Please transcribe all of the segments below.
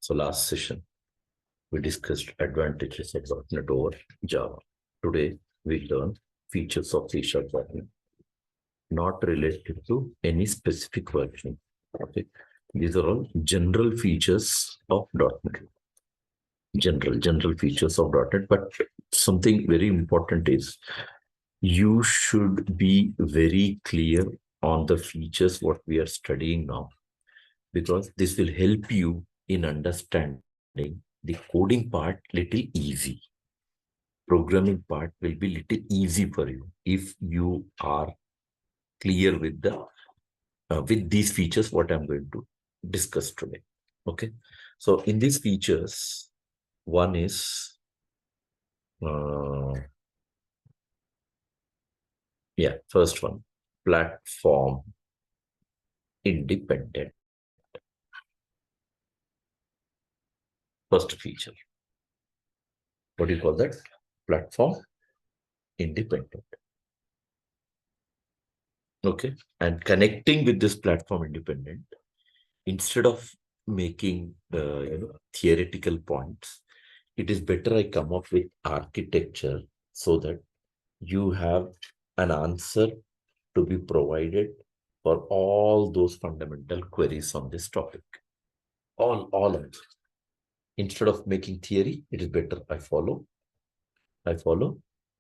So last session, we discussed advantages of .NET over Java. Today, we learn features of C# not related to any specific version. Okay, these are all general features of .NET. General features of .NET, but something very important is you should be very clear on the features what we are studying now, because this will help you in understanding the coding part little easy. Programming part will be little easy for you if you are clear with the with these features what I'm going to discuss today. Okay, so in these features, one is first one, platform independent. First feature. What do you call that? Platform independent. Okay, and connecting with this platform independent, instead of making theoretical points, it is better I come up with architecture so that you have an answer to be provided for all those fundamental queries on this topic. All of them. Instead of making theory, it is better I follow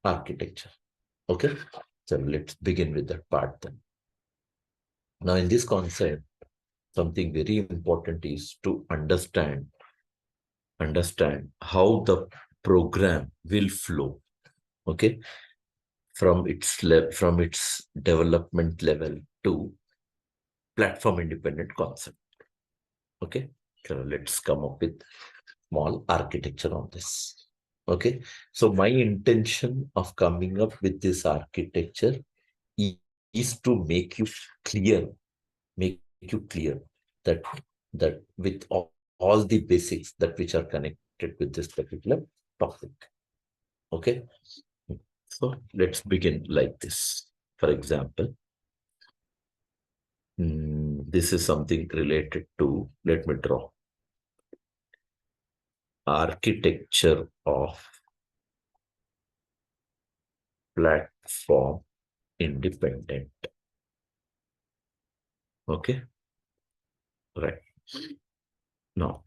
architecture. Okay, so let's begin with that part then. Now, in this concept, something very important is to understand how the program will flow. Okay, from its development level to platform independent concept. Okay, so let's come up with small architecture on this. Okay, so my intention of coming up with this architecture is to make you clear that with all the basics that which are connected with this particular topic. Okay, so let's begin like this. For example, this is something related to, let me draw, architecture of platform independent. Okay, right. Now,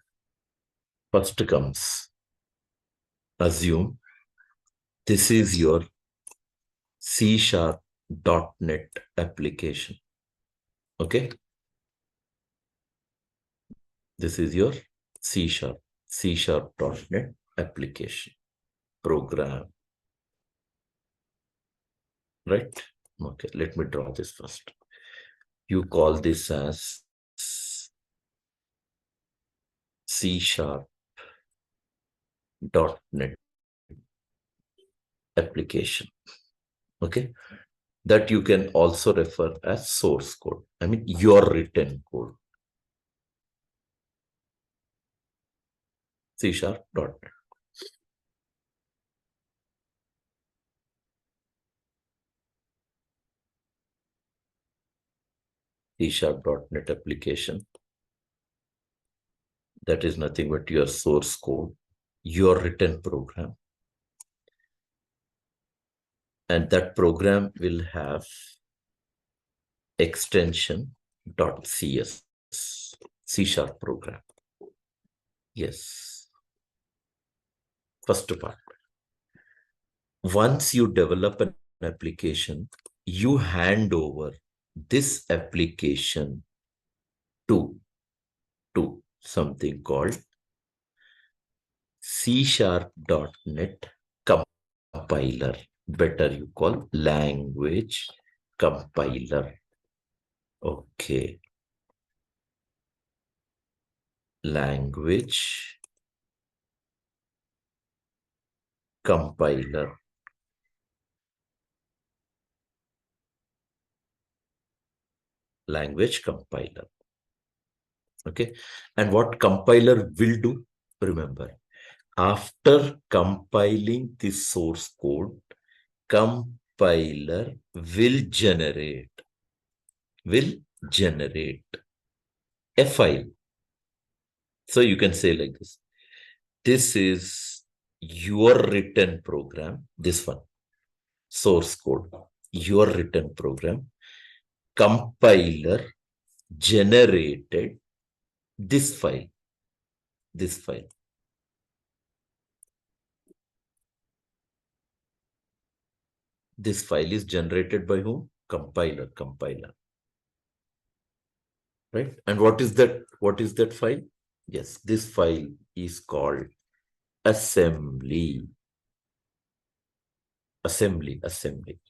first comes, assume this is your C#.NET application. Okay, this is your C#.NET application program, right? Okay, let me draw this first. You call this as C#.NET application. Okay, that you can also refer as source code. I mean, your written code. C#.NET. C#.NET application. That is nothing but your source code, your written program. And that program will have extension .cs, C# program. Yes. First part. Once you develop an application, you hand over this application to something called C#.NET compiler. Better you call language compiler. Okay. Language compiler. Language compiler. Okay. And what compiler will do? Remember, after compiling the source code, compiler will generate a file So you can say like this. This is your written program, this one, source code, your written program, compiler generated this file, this file. This file is generated by whom? Compiler, right? And what is that? What is that file? Yes, this file is called assembly. Assembly.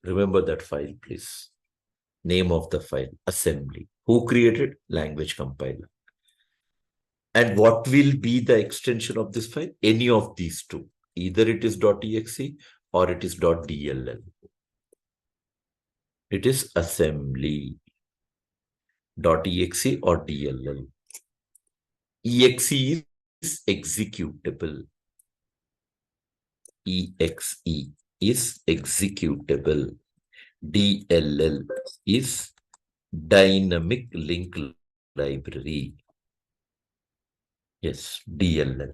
Remember that file, please. Name of the file, assembly. Who created? Language compiler. And what will be the extension of this file? Any of these two. Either it is .exe or it is .dll. It is assembly. .exe or dll. Exe is executable. Exe is executable. DLL is dynamic link library. Yes, DLL.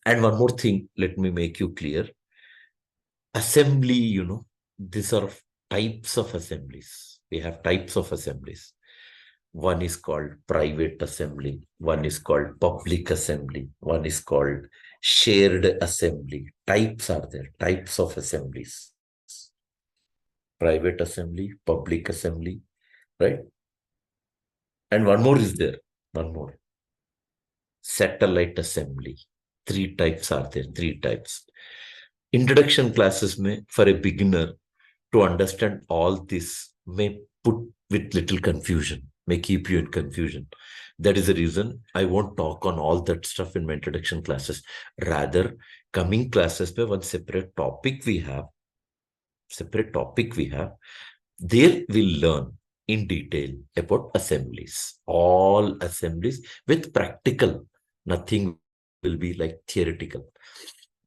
And one more thing, let me make you clear. Assembly, these are types of assemblies. We have types of assemblies. One is called private assembly. One is called public assembly. One is called shared assembly. Types are there, types of assemblies. Private assembly, public assembly, right? And one more is there, one more. Satellite assembly. Three types are there, three types. Introduction classes may, for a beginner to understand all this, may put with little confusion, may keep you in confusion. That is the reason I won't talk on all that stuff in my introduction classes. Rather, coming classes by one separate topic we have, there we'll learn in detail about assemblies, all assemblies with practical. Nothing will be like theoretical.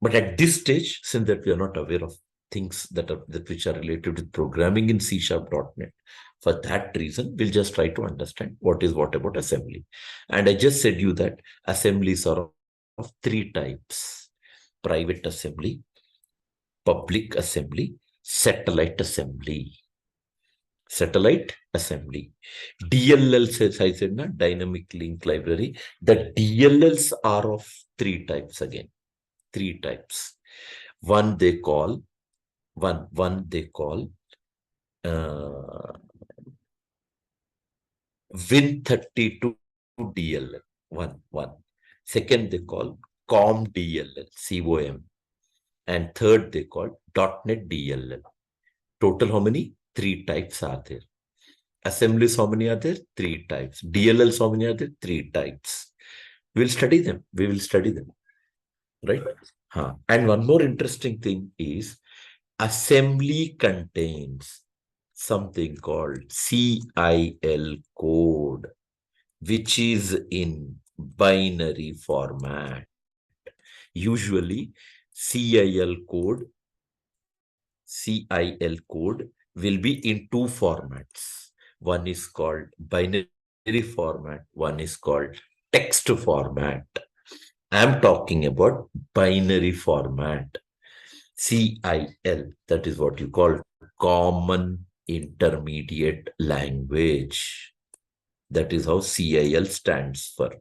But at this stage, since that we are not aware of things that which are related with programming in C#.NET, for that reason, we'll just try to understand what about assembly. And I just said you that assemblies are of three types: private assembly, public assembly, satellite assembly. Satellite assembly. DLL says, I said, na, dynamic link library. The DLLs are of three types again. Three types. One they call Win32 DLL. One. Second they call COM DLL, COM. And third they call .NET DLL. Total how many? Three types are there. Assemblies how many are there? Three types. DLLs how many are there? Three types. We'll study them. We will study them. Right? And one more interesting thing is assembly contains something called CIL code, which is in binary format. Usually CIL code will be in two formats. One is called binary format. One is called text format. I'm talking about binary format. CIL, that is what you call Common Intermediate Language. That is how CIL stands for.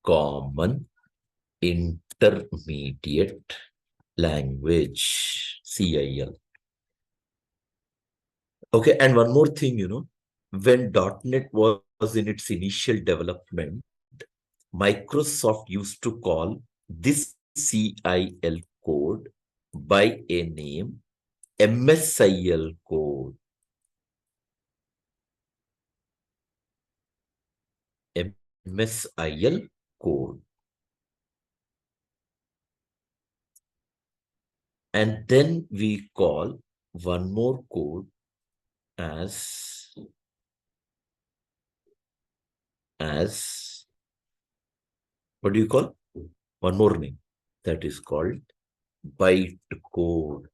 Common Intermediate Language, CIL. Okay, and one more thing, when .NET was in its initial development, Microsoft used to call this CIL code by a name, MSIL code. MSIL code. And then we call one more code as what do you call? One more name. That is called bytecode.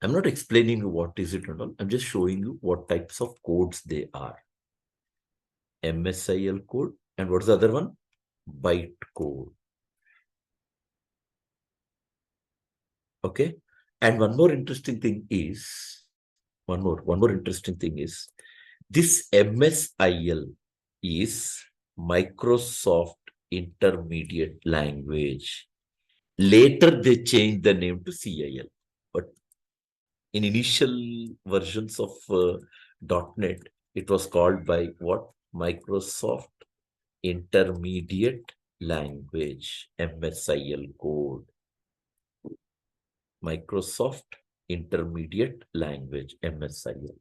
I'm not explaining you what is it and all. I'm just showing you what types of codes they are. MSIL code. And what's the other one? Byte code. Okay. And one more interesting thing is, one more interesting thing is, this MSIL is Microsoft Intermediate Language. Later, they changed the name to CIL. But in initial versions of .NET, it was called by what? Microsoft Intermediate Language, MSIL code. Microsoft Intermediate Language, MSIL.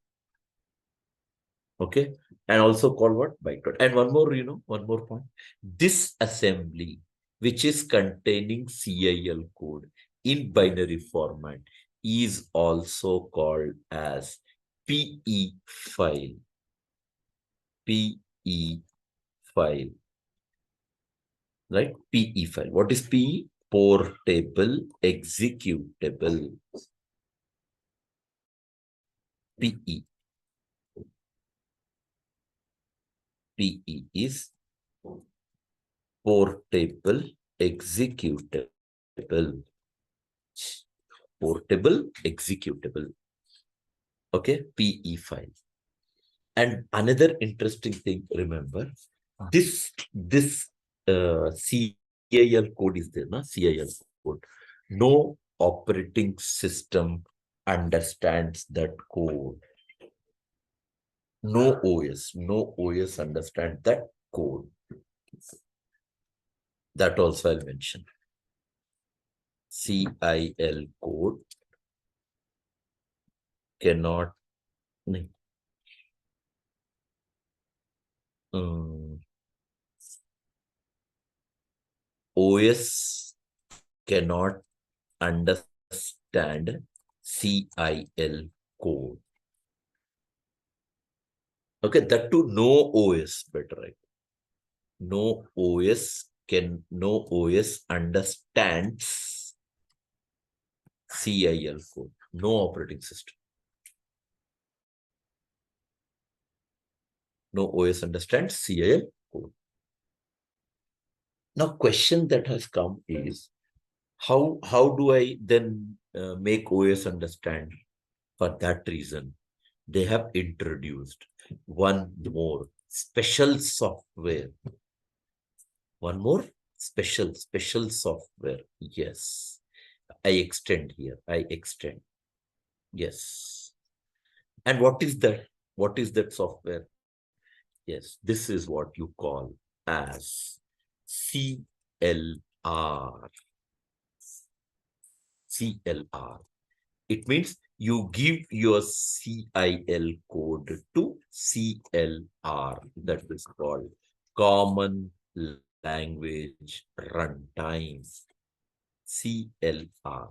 Okay. And also called what? Bytecode. And one more, one more point. This assembly, which is containing CIL code in binary format, is also called as PE file. PE file. Right? PE file. What is PE? Portable executable. PE. PE is portable executable. Portable executable. Okay, PE file. And another interesting thing, remember, this CIL code is there, na? CIL code. No operating system understands that code. No OS understands that code. That also I'll mention. CIL code cannot OS cannot understand CIL code. Okay, that too, no OS, better, right? No OS understands CIL code. No operating system. No OS understands CIL code. Now, question that has come is, how do I then make OS understand? For that reason, they have introduced one more special software. One more special software. Yes. I extend here. I extend. Yes. And what is that? What is that software? Yes, this is what you call as CLR. CLR. It means you give your CIL code to CLR. That is called Common Language Runtime. CLR.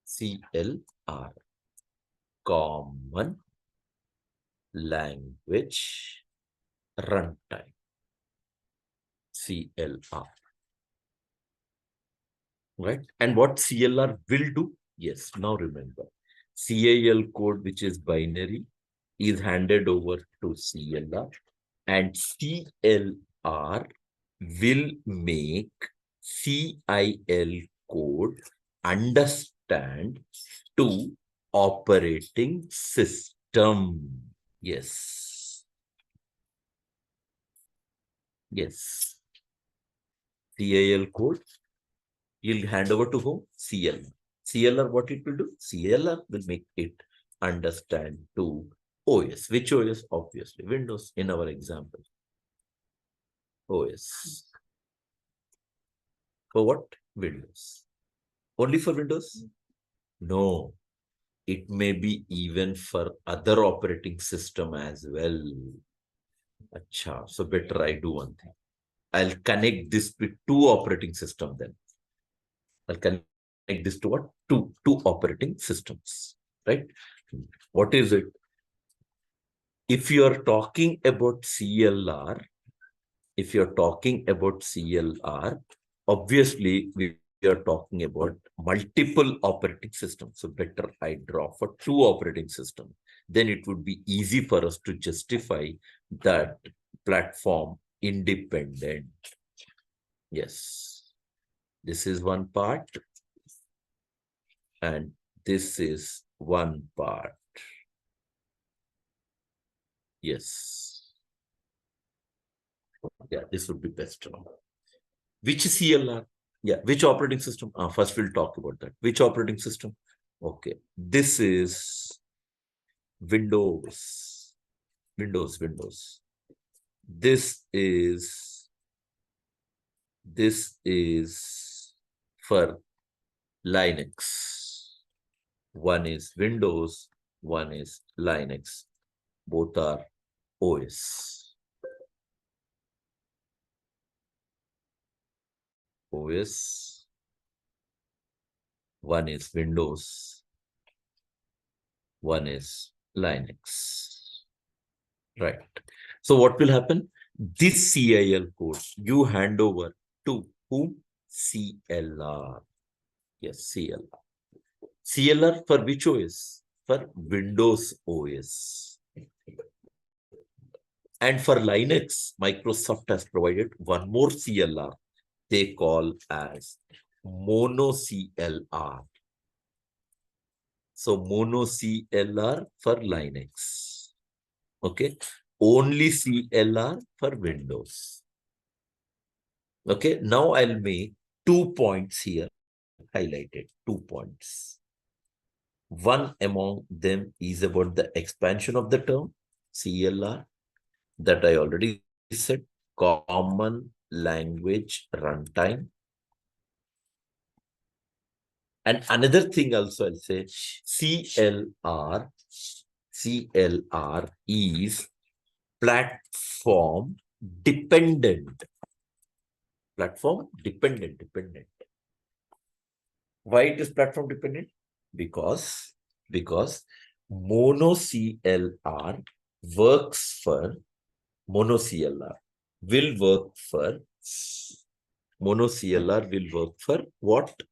CLR. Common Language Runtime. CLR. Right? And what CLR will do? Yes, now remember. CIL code, which is binary, is handed over to CLR, and CLR will make CIL code understand to operating system. Yes. Yes. CIL code you'll hand over to whom? CLR. CLR, what it will do? CLR will make it understand to OS. Which OS? Obviously, Windows in our example. OS. For what? Windows. Only for Windows? No. It may be even for other operating system as well. Achha. So better I do one thing. I'll connect this with two operating system then. I'll connect this to what? Two operating systems, right? What is it? If you are talking about CLR, obviously we are talking about multiple operating systems. So better I draw for 2 operating systems. Then it would be easy for us to justify that platform independent. Yes. This is one part. And this is one part. Yes. Yeah, this would be best. Which CLR? Yeah, which operating system? First, we'll talk about that. Which operating system? Okay, this is Windows. Windows. This is for Linux. One is Windows, one is Linux. Both are OS. One is Windows, one is Linux. Right. So what will happen? This CIL code you hand over to whom? CLR. Yes, CLR. CLR for which OS? For Windows OS. And for Linux, Microsoft has provided one more CLR they call as Mono CLR. So Mono CLR for Linux. Okay. Only CLR for Windows. Okay. Now I'll make 2 points here highlighted. 2 points. One among them is about the expansion of the term CLR that I already said. Common language runtime. And another thing also I'll say CLR is platform dependent. Platform dependent. Why it is platform dependent? Because mono CLR works for mono CLR will work for what?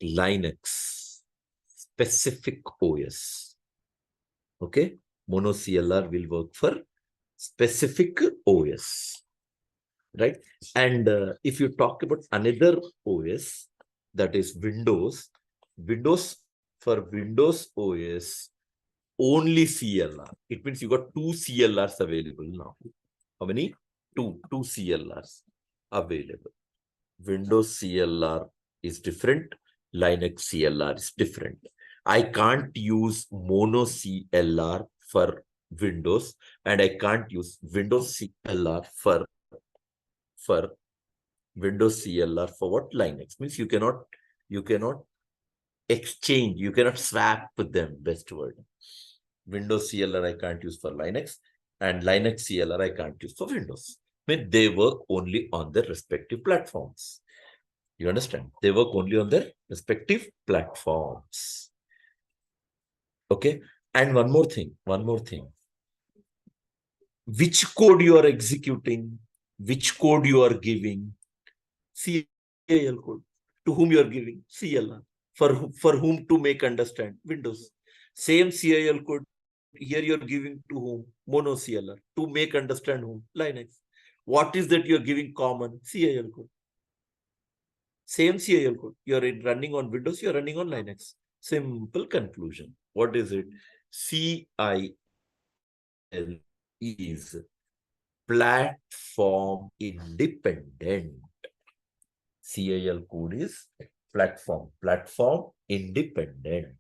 Linux specific OS. Okay, mono CLR will work for specific OS, right? And if you talk about another OS, that is Windows for Windows OS only CLR. It means you got 2 CLRs available now. How many? Two CLRs available. Windows CLR is different. Linux CLR is different. I can't use mono CLR for Windows, and I can't use Windows CLR for Windows CLR for what? Linux. Means you cannot exchange, you cannot swap with them, best word. Windows CLR I can't use for Linux, and Linux CLR I can't use for Windows. I mean, they work only on their respective platforms. You understand? They work only on their respective platforms. Okay. And one more thing. Which code you are executing, which code you are giving? CL code. To whom you are giving? CLR. For whom to make understand? Windows. Same CIL code. Here you are giving to whom? Mono CLR. To make understand whom? Linux. What is that you are giving common? CIL code. Same CIL code. You are running on Windows, you are running on Linux. Simple conclusion. What is it? CIL is platform independent. CIL code is platform independent.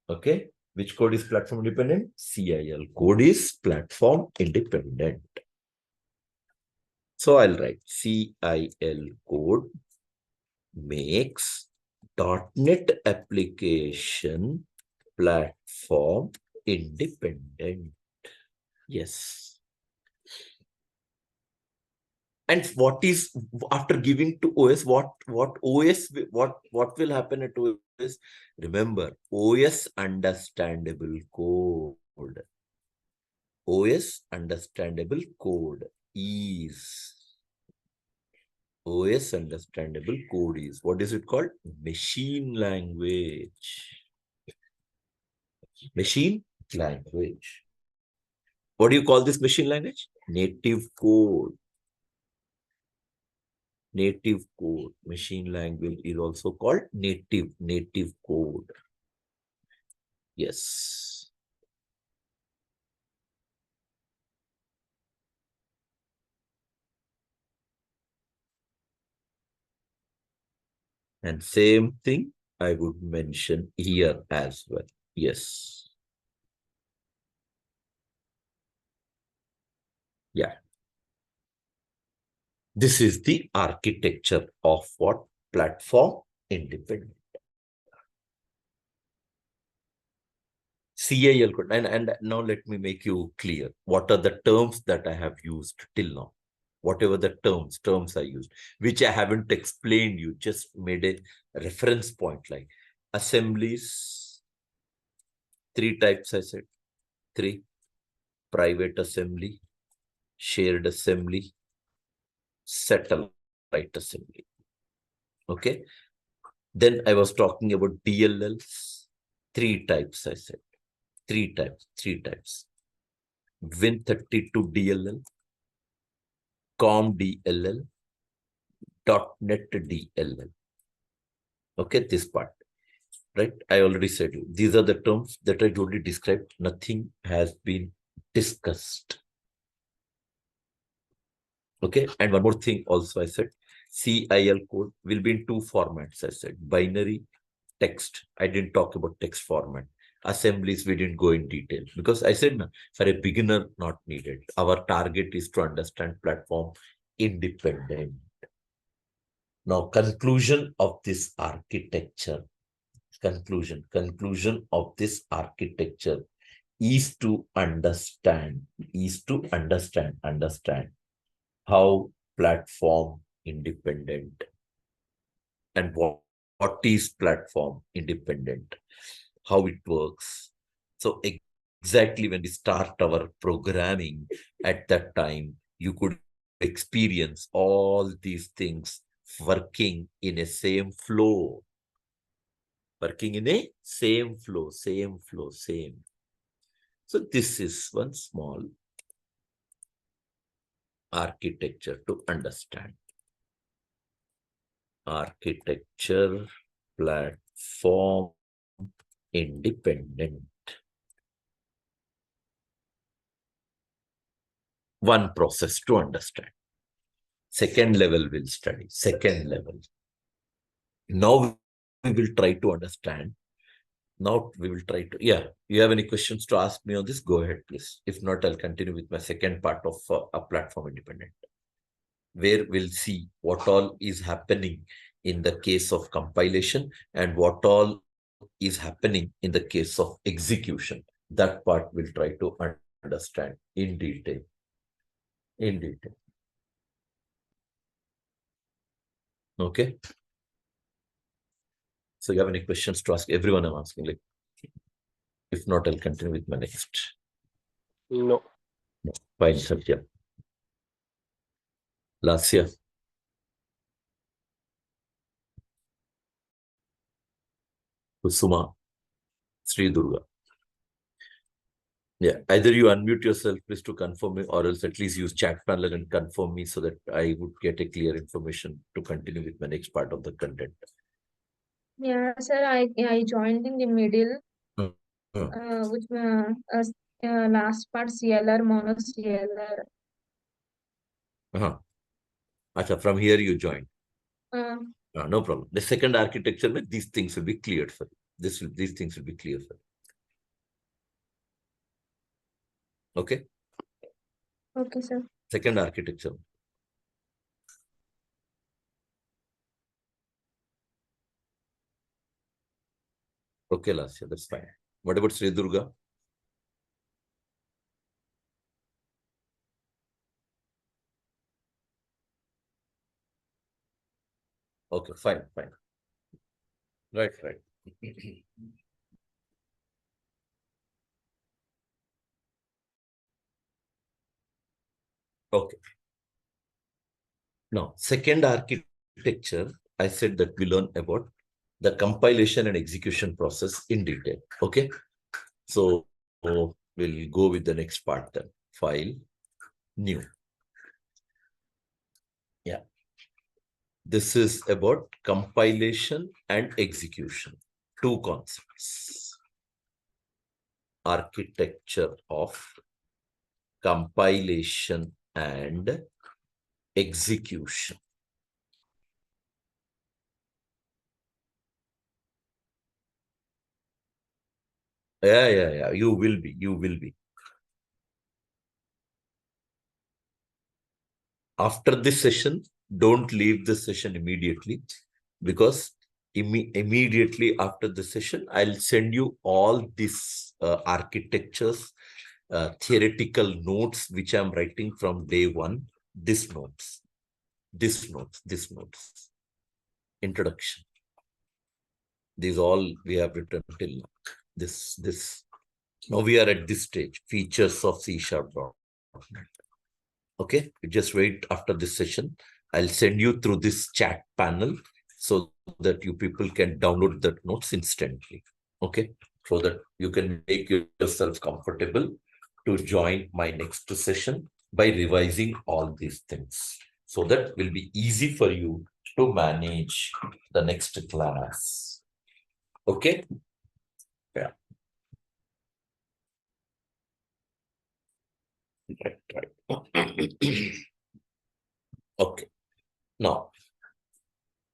Okay. Which code is platform independent? CIL code is platform independent. So I'll write CIL code makes .NET application platform independent. Yes. And what is after giving to OS? What will happen at OS? Remember, OS understandable code. OS understandable code is OS understandable code is. What is it called? Machine language. Machine language. What do you call this machine language? Native code. Native code. Machine language is also called native code. Yes. And same thing I would mention here as well. Yes. Yeah. This is the architecture of what? Platform independent. CIL code. And now let me make you clear. What are the terms that I have used till now? Whatever the terms I used, which I haven't explained you, just made a reference point like assemblies, 3 types I said, 3, private assembly, shared assembly, satellite assembly. Okay. Then I was talking about DLLs, 3 types I said, 3 types. Win32 DLL, COM DLL, .NET DLL. Okay, this part, right? I already said you. These are the terms that I already described. Nothing has been discussed. Okay, and one more thing also I said, CIL code will be in 2 formats. I said binary, text. I didn't talk about text format. Assemblies, we didn't go in detail because I said no, for a beginner, not needed. Our target is to understand platform independent. Now, conclusion of this architecture. Conclusion of this architecture is to understand how platform independent and what is platform independent, how it works. So exactly when we start our programming, at that time, you could experience all these things working in a same flow. Working in a same flow. So this is one small architecture to understand. Architecture, platform, independent. One process to understand. Second level we'll study. Second level. Now we will try to understand. Now we will try to, yeah, you have any questions to ask me on this? Go ahead, please. If not, I'll continue with my second part of a platform independent, where we'll see what all is happening in the case of compilation and what all is happening in the case of execution. That part we'll try to understand in detail. Okay. So you have any questions to ask? Everyone I'm asking. Like, if not, I'll continue with my next. No. Fine, Satya. Lasya. Kusuma. Sri Durga. Yeah, either you unmute yourself, please, to confirm me, or else at least use chat panel and confirm me so that I would get a clear information to continue with my next part of the content. Yeah, sir, I joined in the middle, which last part CLR, mono CLR. Acha, from here you join. Uh, No problem. The second architecture, these things will be cleared for you. These things will be clear for you. Okay? okay, sir. Second architecture. Okay, Lasya, that's fine. What about Sri Durga? Okay, fine. Right. Okay. Now, second architecture, I said that we learn about the compilation and execution process in detail. Okay. So we'll go with the next part then. File, new. Yeah. This is about compilation and execution. Two concepts. Architecture of compilation and execution. Yeah. You will be. After this session, don't leave the session immediately, because immediately after the session, I'll send you all these architectures, theoretical notes, which I'm writing from day one. This notes, introduction. These all we have written till now. This. Now we are at this stage, features of C#. Okay, just wait after this session. I'll send you through this chat panel so that you people can download the notes instantly. Okay, so that you can make yourself comfortable to join my next session by revising all these things. So that will be easy for you to manage the next class. Okay. Yeah. Right. Okay. Now,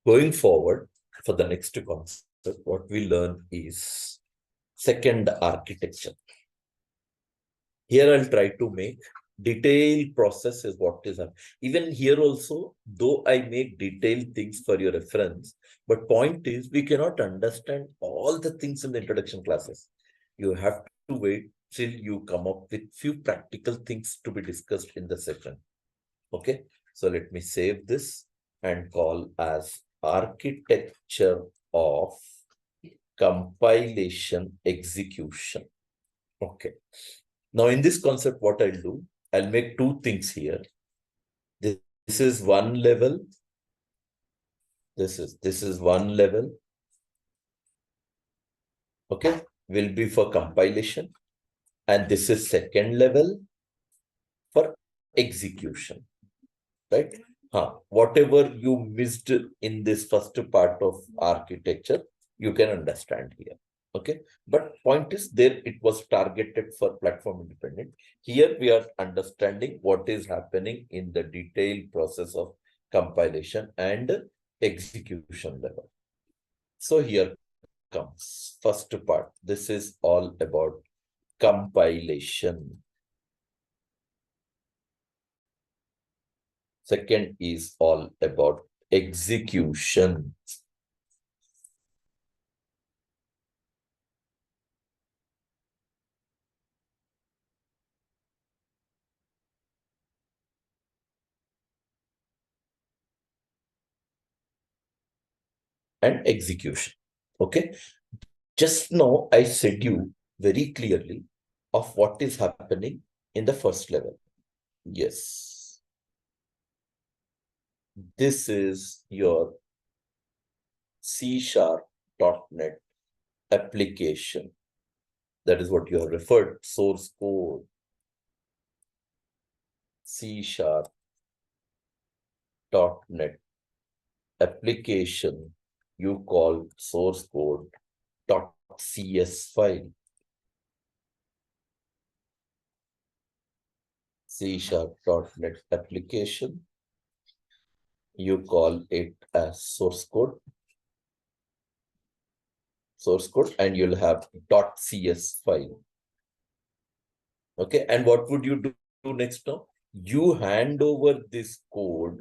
going forward for the next concept, what we learn is second architecture. Here I'll try to make detailed process is what is up. Even here also, though I make detailed things for your reference, but point is we cannot understand all the things in the introduction classes. You have to wait till you come up with few practical things to be discussed in the session. Okay, so let me save this and call as architecture of compilation execution. Okay. Now in this concept, what I'll do, I'll make two things here. This is one level. This is one level. Okay, will be for compilation. And this is second level for execution. Right? Whatever you missed in this first part of architecture, you can understand here. Okay, but point is there it was targeted for platform independent. Here we are understanding what is happening in the detailed process of compilation and execution level. So here comes first part. This is all about compilation. Second is all about execution. And execution. Okay. Just now I said you very clearly of what is happening in the first level. Yes. This is your C#.NET application. That is what you have referred, source code. C#.NET application, you call source code .cs file. C#.NET application, you call it as source code, and you'll have .cs file. Okay, and what would you do next now? You hand over this code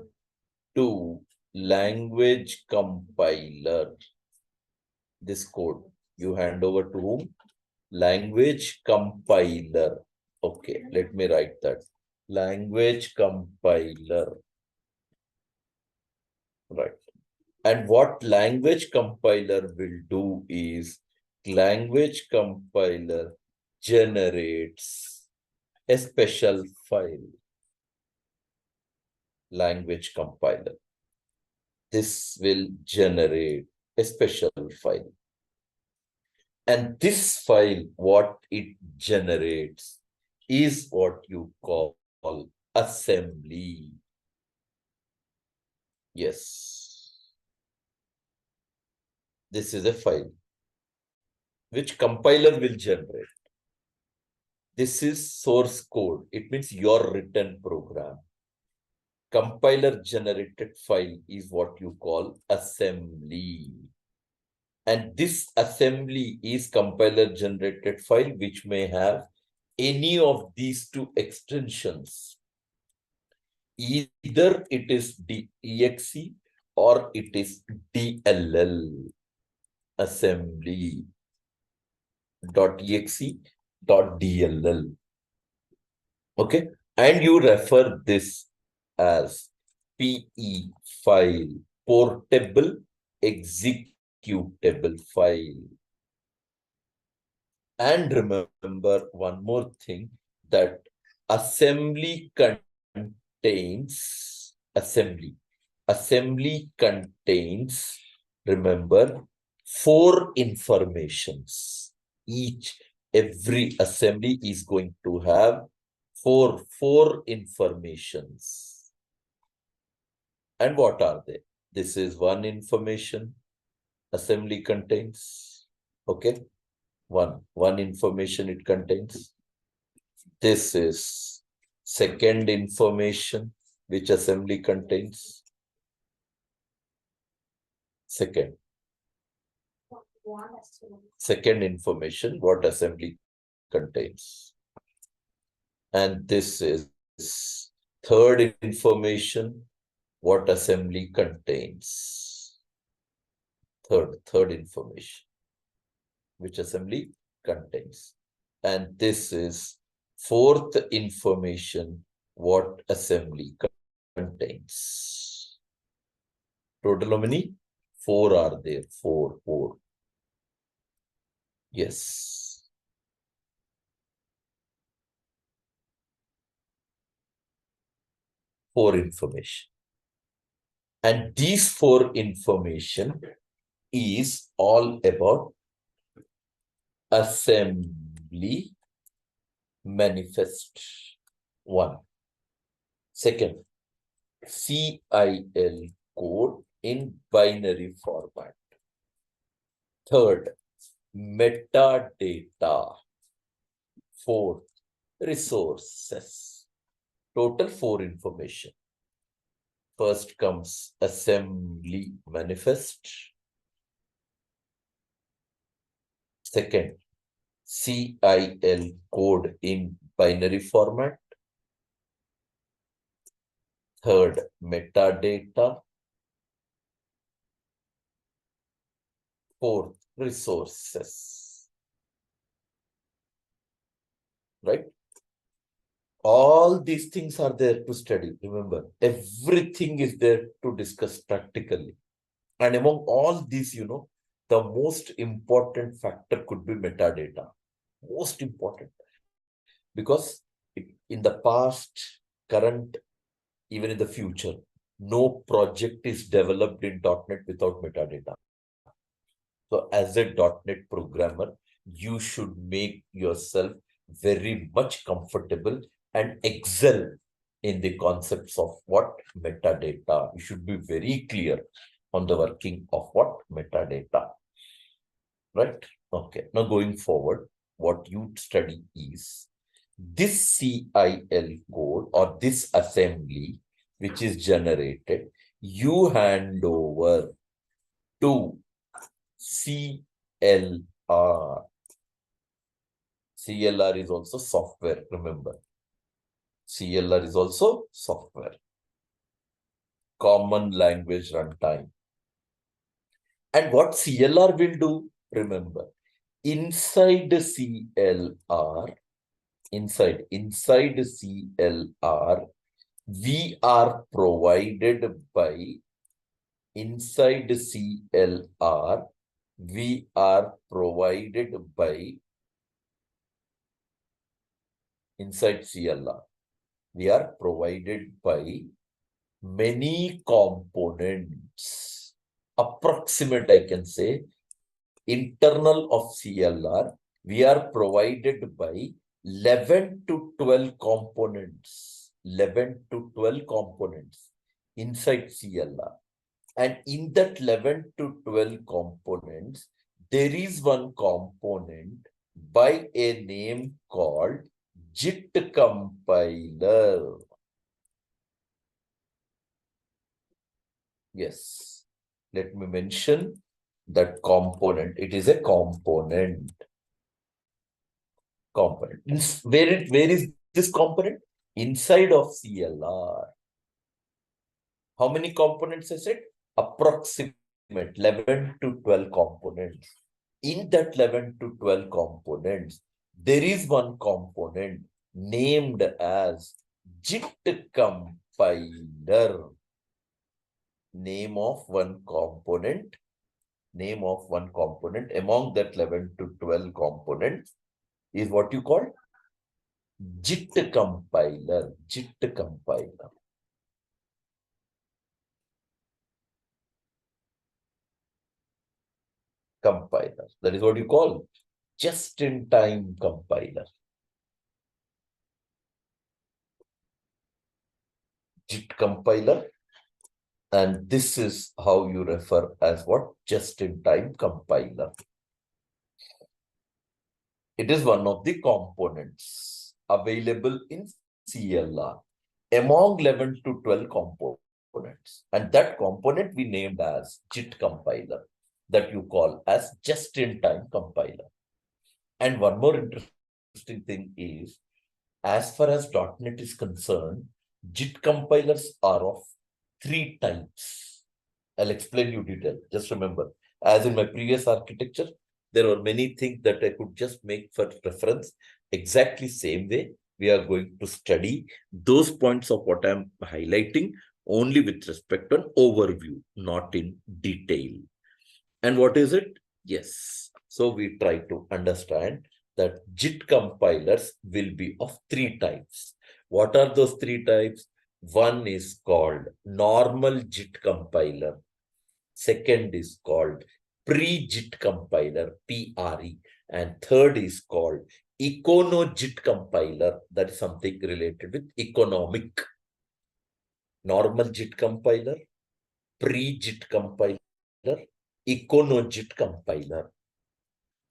to language compiler. This code you hand over to whom? Language compiler. Okay, let me write that. Language compiler. Right. And what language compiler will do is language compiler generates a special file. language compiler. This will generate a special file. And this file, what it generates is what you call assembly. Yes. This is a file which compiler will generate. This is source code. It means your written program. Compiler generated file is what you call assembly. And this assembly is compiler generated file which may have any of these two extensions. Either it is DEXE or it is DLL assembly .exe.dll. Okay, and you refer this as PE file, portable executable file. And remember one more thing, that assembly contains assembly contains, remember, 4 informations. Every assembly is going to have four informations. And what are they? This is one information assembly contains. Okay, one information it contains. This is second information which assembly contains. Second information what assembly contains. And this is third information what assembly contains. Third information which assembly contains. And this is fourth information what assembly contains. Total how many? 4 are there. Four. Yes. Four information. And these 4 information is all about assembly manifest 1. Second, CIL code in binary format. Third, metadata. Fourth, resources. Total 4 information. First comes assembly manifest. Second, CIL code in binary format. Third, metadata. Fourth, resources. Right? All these things are there to study. Remember, everything is there to discuss practically. And among all these, the most important factor could be metadata. Most important. Because in the past, current, even in the future, no project is developed in .NET without metadata. So as a .NET programmer, you should make yourself very much comfortable and excel in the concepts of what metadata. You should be very clear on the working of what metadata. Right? Okay. Now going forward, what you study is this CIL code or this assembly which is generated, you hand over to CLR. CLR is also software, remember. CLR is also software. Common language runtime. And what CLR will do, remember, inside the CLR, inside CLR, we are provided by, inside CLR, we are provided by, inside CLR, we are provided by many components. Approximate, I can say, internal of CLR, we are provided by 11 to 12 components. 11 to 12 components inside CLR. And in that 11 to 12 components, there is one component by a name called JIT compiler. Yes, let me mention that component. It is a component. Where is this component? Inside of CLR. How many components I said? Approximate 11 to 12 components. In that 11 to 12 components, there is one component named as JIT compiler. Name of one component among that 11 to 12 components is what you call JIT compiler. JIT compiler. Compiler. That is what you call just-in-time compiler. JIT compiler. And this is how you refer as what? Just-in-time compiler. It is one of the components available in CLR among 11 to 12 components. And that component we named as JIT compiler, that you call as just-in-time compiler. And one more interesting thing is, as far as .NET is concerned, JIT compilers are of 3 types. I'll explain you detail. Just remember, as in my previous architecture, there were many things that I could just make for reference. Exactly same way, we are going to study those points of what I'm highlighting only with respect to an overview, not in detail. And what is it? Yes. So we try to understand that JIT compilers will be of 3 types. What are those 3 types? One is called normal JIT compiler. Second is called pre-JIT compiler, PRE. And third is called econo-JIT compiler. That is something related with economic. Normal JIT compiler, pre-JIT compiler, econo-JIT compiler.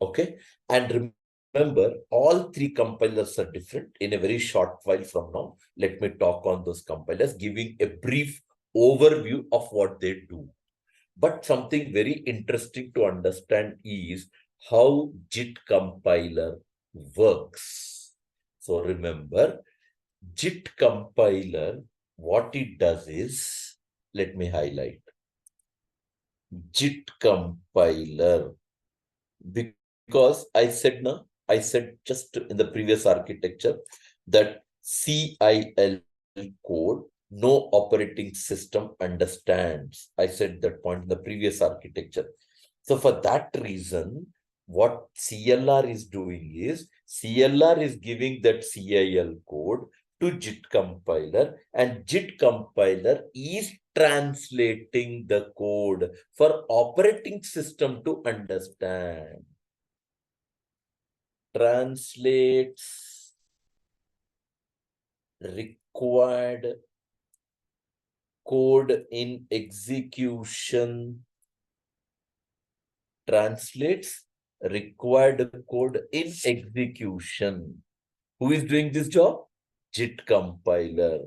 Okay. And remember, all 3 compilers are different. In a very short while from now, let me talk on those compilers, giving a brief overview of what they do. But something very interesting to understand is how JIT compiler works. So remember, JIT compiler, what it does is, let me highlight. JIT compiler, because I said just in the previous architecture that CIL code, no operating system understands. I said that point in the previous architecture. So for that reason, what CLR is doing is, CLR is giving that CIL code to JIT compiler, and JIT compiler is translating the code for operating system to understand. Translates required code in execution. Translates required code in execution. Who is doing this job? JIT compiler.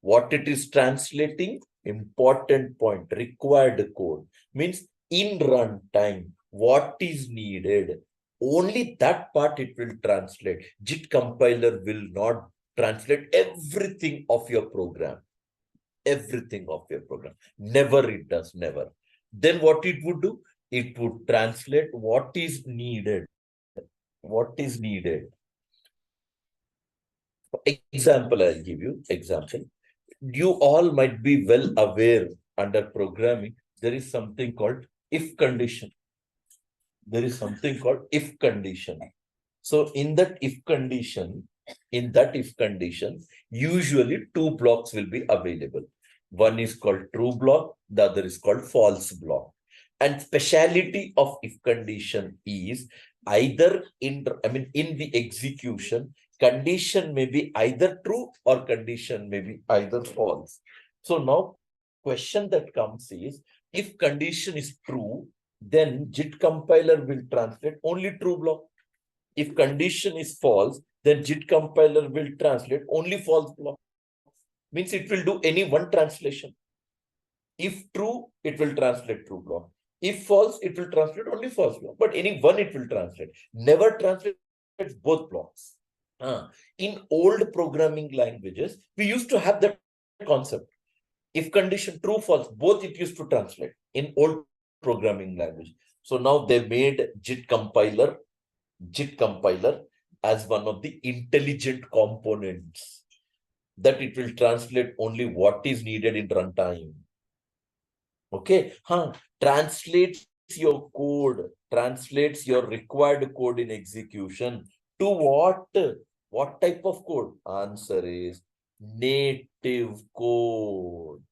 What it is translating? Important point. Required code means in runtime, what is needed. Only that part it will translate. JIT compiler will not translate everything of your program. Everything of your program. Never it does, never. Then what it would do? It would translate what is needed. What is needed. Example, I'll give you example. You all might be well aware under programming, there is something called if condition. There is something called if condition. So in that if condition, usually 2 blocks will be available. One is called true block, the other is called false block. And speciality of if condition is either in the execution, condition may be either true or condition may be either false. So now question that comes is, if condition is true, then JIT compiler will translate only true block. If condition is false, then JIT compiler will translate only false block. Means it will do any one translation. If true, it will translate true block. If false, it will translate only false block. But any one it will translate. Never translates both blocks. In old programming languages, we used to have that concept. If condition true, false, both it used to translate in old programming language. So now they made JIT compiler as one of the intelligent components, that it will translate only what is needed in runtime. Okay, translates your code, translates your required code in execution to what? What type of code? Answer is native code.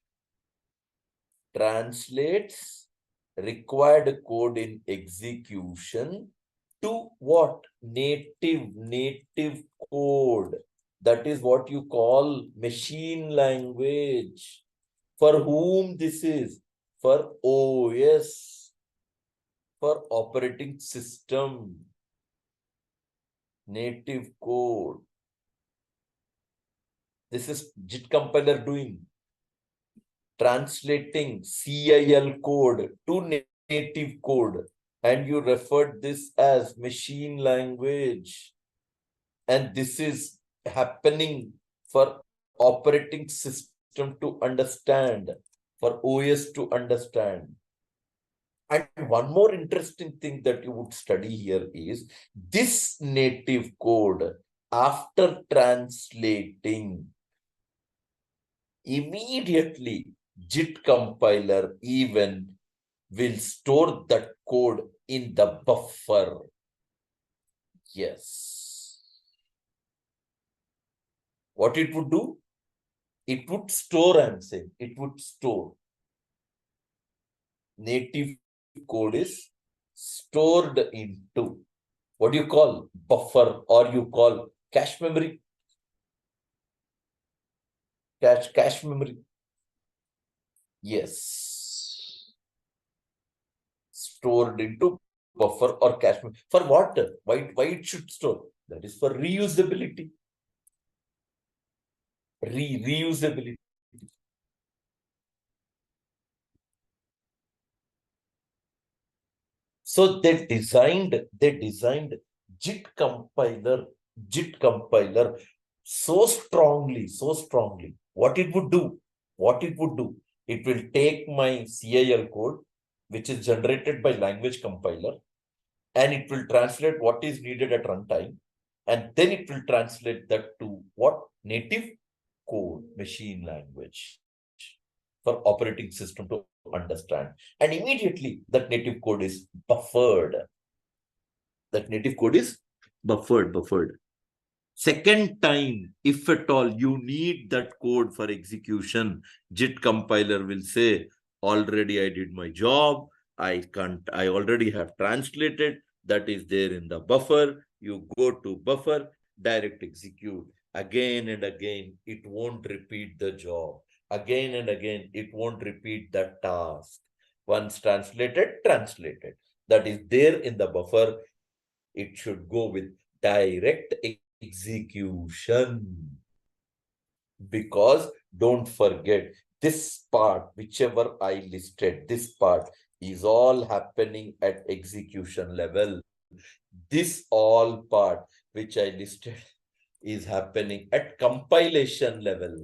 Translates required code in execution to what? Native code. That is what you call machine language. For whom this is? For OS, for operating system. Native code. This is JIT compiler doing. Translating CIL code to native code. And you referred this as machine language. And this is happening for operating system to understand, for OS to understand. And one more interesting thing that you would study here is this native code, after translating, immediately JIT compiler even will store that code in the buffer. Yes. What it would do? It would store, I'm saying, it would store. Native code is stored into what do you call? Buffer, or you call cache memory. Cache memory. Yes. Stored into buffer or cache memory. For what? Why it should store? That is for reusability. Reusability. So they designed JIT compiler so strongly. What it would do? It will take my CIL code, which is generated by language compiler, and it will translate what is needed at runtime, and then it will translate that to what? Native code, machine language, for operating system to understand. And immediately that native code is buffered. Buffered. Second time, if at all you need that code for execution, JIT compiler will say, already I did my job. I already have translated. That is there in the buffer. You go to buffer, direct execute. Again and again, it won't repeat the job. Again and again, it won't repeat the task. Once translated. That is there in the buffer. It should go with direct execution. Because don't forget, this part, whichever I listed, this part is all happening at execution level. This all part, which I listed, is happening at compilation level.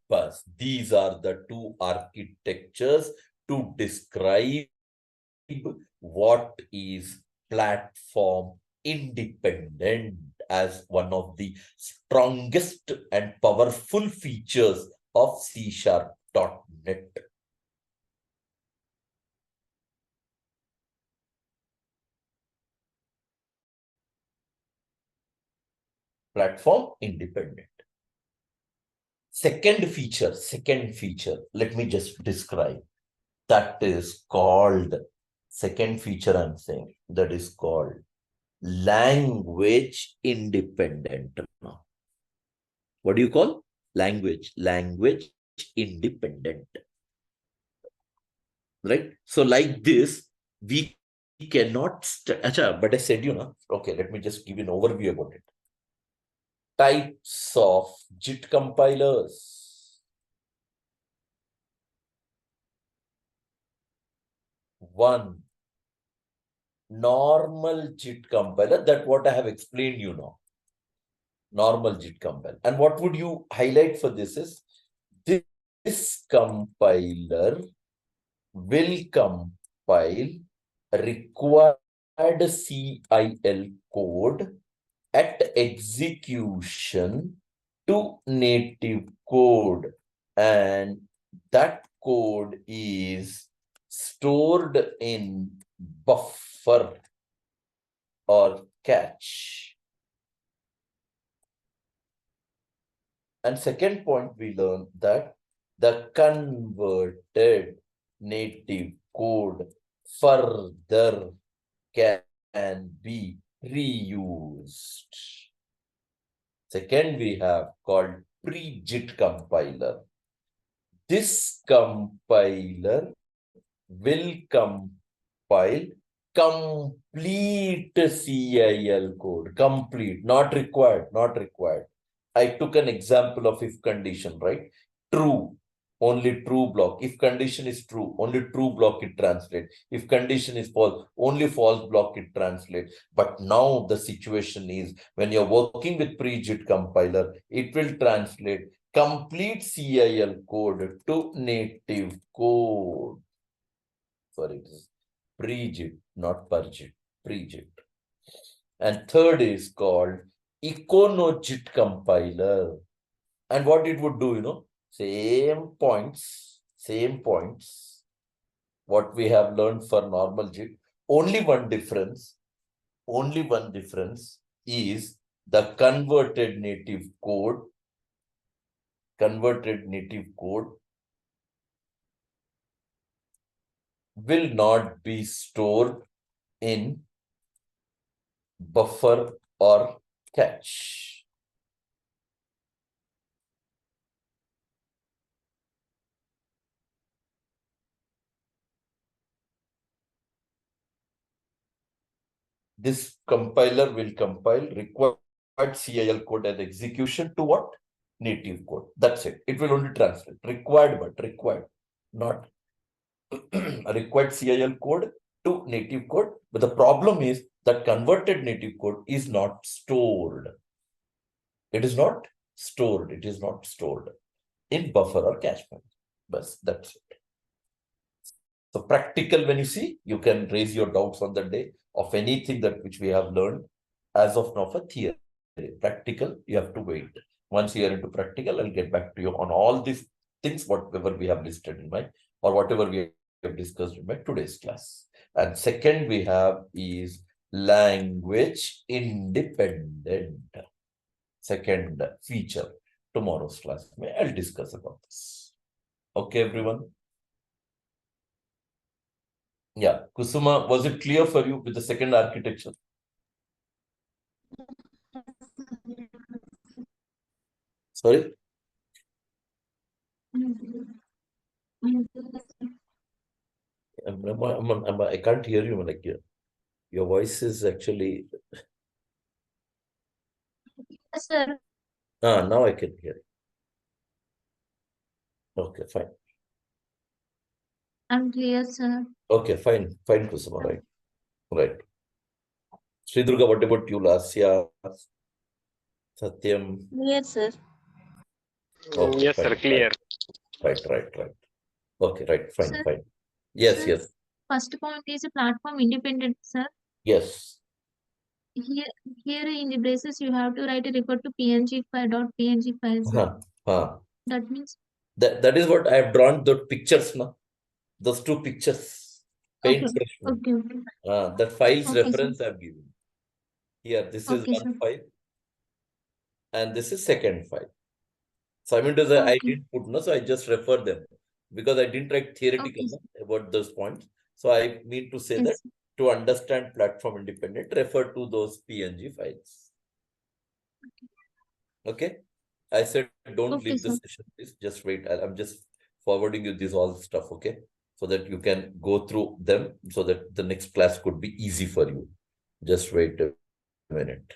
But these are the two architectures to describe what is platform independent as one of the strongest and powerful features of C#.NET. Platform independent. Second feature, let me just describe. That is called, second feature I'm saying, that is called language independent. What do you call? Language independent. Right? So like this, we cannot, but I said, okay, let me just give you an overview about it. Types of JIT compilers. One, normal JIT compiler, that what I have explained normal JIT compiler. And what would you highlight for this is, this compiler will compile required CIL code at execution to native code, and that code is stored in buffer or cache. And second point, we learned that the converted native code further can be reused. Second, we have called pre-JIT compiler. This compiler will compile complete CIL code. Complete, not required. I took an example of if condition, right? True, only true block. If condition is true, only true block it translates. If condition is false, only false block it translates. But now the situation is, when you're working with pre-JIT compiler, it will translate complete CIL code to native code. Sorry, it is pre-JIT, not per-JIT, pre-JIT. And third is called econo-JIT compiler. And what it would do, same points, what we have learned for normal JIT. Only one difference is the converted native code will not be stored in buffer or cache. This compiler will compile required CIL code and execution to what? Native code. That's it. It will only translate. Required, not required CIL code to native code. But the problem is that converted native code is not stored. It is not stored in buffer or cache memory. But that's it. So practical, when you see, you can raise your doubts on the day of anything that which we have learned as of now for theory. Practical, you have to wait. Once you are into practical, I'll get back to you on all these things, whatever we have listed in my, or whatever we have discussed in my today's class. And second we have is language independent. Second feature, tomorrow's class, I'll discuss about this. Okay, everyone? Yeah, Kusuma, was it clear for you with the second architecture? Sorry? I can't hear you. Like your voice is actually. Yes, sir. Now I can hear you. Okay, fine. I'm clear, sir. Okay, fine, Kusuma, right. Sri Durga, what about you, Lasya, Satyam? Yes, sir. Okay, Yes, fine, sir, clear. Right. Okay, right, fine, Sir, fine. Yes, sir, yes, first point is a platform independent, sir. yes. Here in the braces, you have to write a record to PNG file, sir. That means That is what I have drawn the pictures now. Those two pictures. okay, Paint brush. okay. That file's Okay, reference sir. I have given. Here, this is Okay, one sir. file, and this is second file. So I mean to say, I Okay. didn't put, no, so I just refer them because I didn't write theoretical Okay. about those points. So I mean to say that Yes. to understand platform independent, refer to those PNG files. Okay. I said, don't Okay, leave sir. this session, please. Just wait. I'm just forwarding you this all stuff, okay? So that you can go through them so that the next class could be easy for you. Just wait a minute.